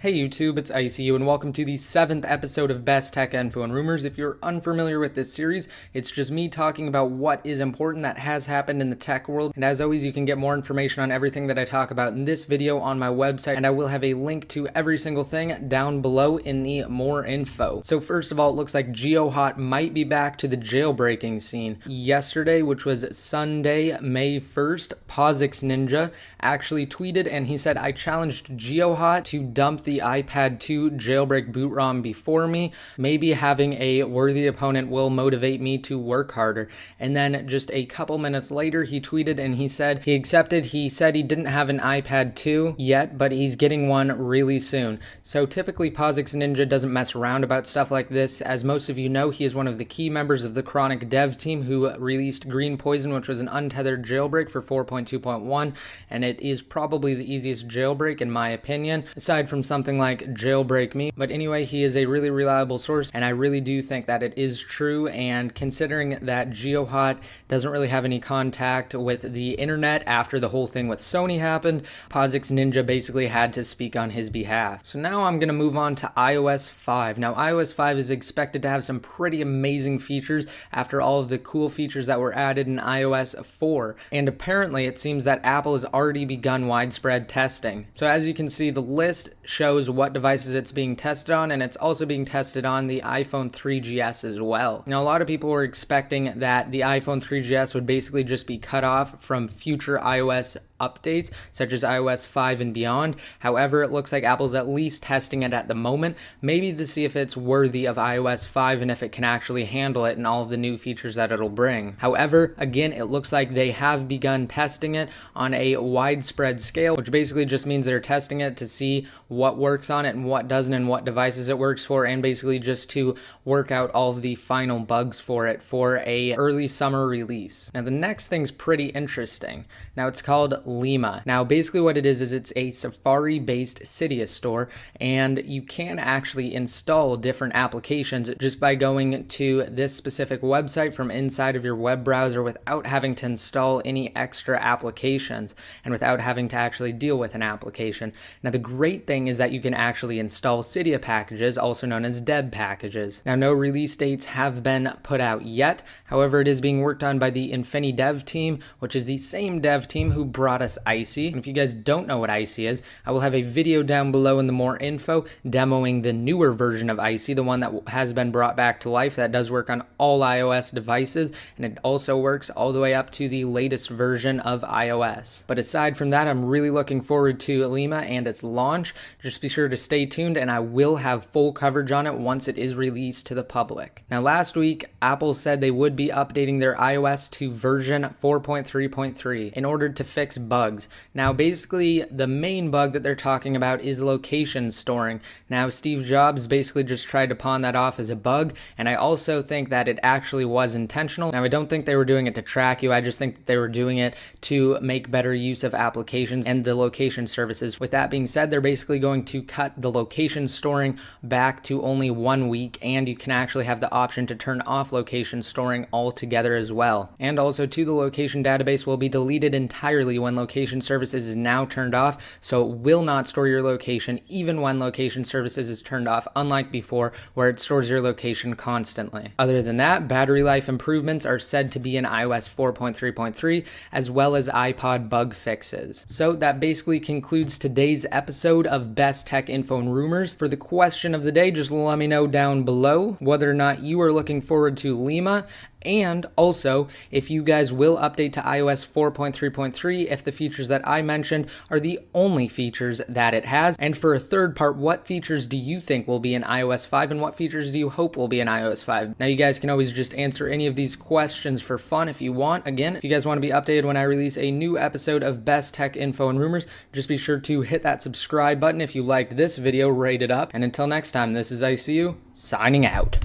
Hey YouTube, it's ICU and welcome to the 7th episode of Best Tech Info and Rumors. If you're unfamiliar with this series, it's just me talking about what is important that has happened in the tech world. And as always, you can get more information on everything that I talk about in this video on my website, and I will have a link to every single thing down below in the more info. So first of all, it looks like Geohot might be back to the jailbreaking scene. Yesterday, which was Sunday, May 1st, Posix Ninja actually tweeted and he said, "I challenged Geohot to dump the iPad 2 jailbreak boot ROM before me. Maybe having a worthy opponent will motivate me to work harder." And then just a couple minutes later, he tweeted and he said he accepted. He said he didn't have an iPad 2 yet, but he's getting one really soon. So typically Posix Ninja doesn't mess around about stuff like this. As most of you know, he is one of the key members of the Chronic dev team who released Green Poison, which was an untethered jailbreak for 4.2.1, and it is probably the easiest jailbreak in my opinion, aside from something like Jailbreak Me. But anyway, he is a really reliable source, and I really do think that it is true. And considering that Geohot doesn't really have any contact with the internet after the whole thing with Sony happened, Posix Ninja basically had to speak on his behalf. So now I'm going to move on to iOS 5. Now iOS 5 is expected to have some pretty amazing features after all of the cool features that were added in iOS 4. And apparently it seems that Apple has already begun widespread testing. So as you can see, the list shows what devices it's being tested on, and it's also being tested on the iPhone 3GS as well. Now, a lot of people were expecting that the iPhone 3GS would basically just be cut off from future iOS updates, such as iOS 5 and beyond. However, it looks like Apple's at least testing it at the moment, maybe to see if it's worthy of iOS 5 and if it can actually handle it and all of the new features that it'll bring. However, again, it looks like they have begun testing it on a widespread scale, which basically just means they're testing it to see what works on it and what doesn't and what devices it works for, and basically just to work out all of the final bugs for it for a early summer release. Now, the next thing's pretty interesting. Now, it's called Lima. Now, basically what it is it's a Safari-based Cydia store, and you can actually install different applications just by going to this specific website from inside of your web browser without having to install any extra applications and without having to actually deal with an application. Now, the great thing is that you can actually install Cydia packages, also known as deb packages. Now, no release dates have been put out yet. However, it is being worked on by the dev team, which is the same dev team who brought us Icy. And if you guys don't know what Icy is, I will have a video down below in the more info demoing the newer version of Icy, the one that has been brought back to life, that does work on all iOS devices, and it also works all the way up to the latest version of iOS. But aside from that, I'm really looking forward to Lima and its launch. Just be sure to stay tuned, and I will have full coverage on it once it is released to the public. Now, last week, Apple said they would be updating their iOS to version 4.3.3 in order to fix bugs. Now, basically, the main bug that they're talking about is location storing. Now, Steve Jobs basically just tried to pawn that off as a bug, and I also think that it actually was intentional. Now, I don't think they were doing it to track you. I just think that they were doing it to make better use of applications and the location services. With that being said, they're basically going to cut the location storing back to only 1 week, and you can actually have the option to turn off location storing altogether as well. And also, too, the location database will be deleted entirely when location services is now turned off, so it will not store your location even when location services is turned off, unlike before where it stores your location constantly. Other than that, battery life improvements are said to be in iOS 4.3.3, as well as iPod bug fixes. So that basically concludes today's episode of Best Tech Info and Rumors. For the question of the day, just let me know down below whether or not you are looking forward to Lima, and also if you guys will update to iOS 4.3.3 if the features that I mentioned are the only features that it has. And for a third part, what features do you think will be in iOS 5 and what features do you hope will be in iOS 5? Now, you guys can always just answer any of these questions for fun if you want. Again, if you guys want to be updated when I release a new episode of Best Tech Info and Rumors, just be sure to hit that subscribe button. If you liked this video, rate it up. And until next time, this is ICU signing out.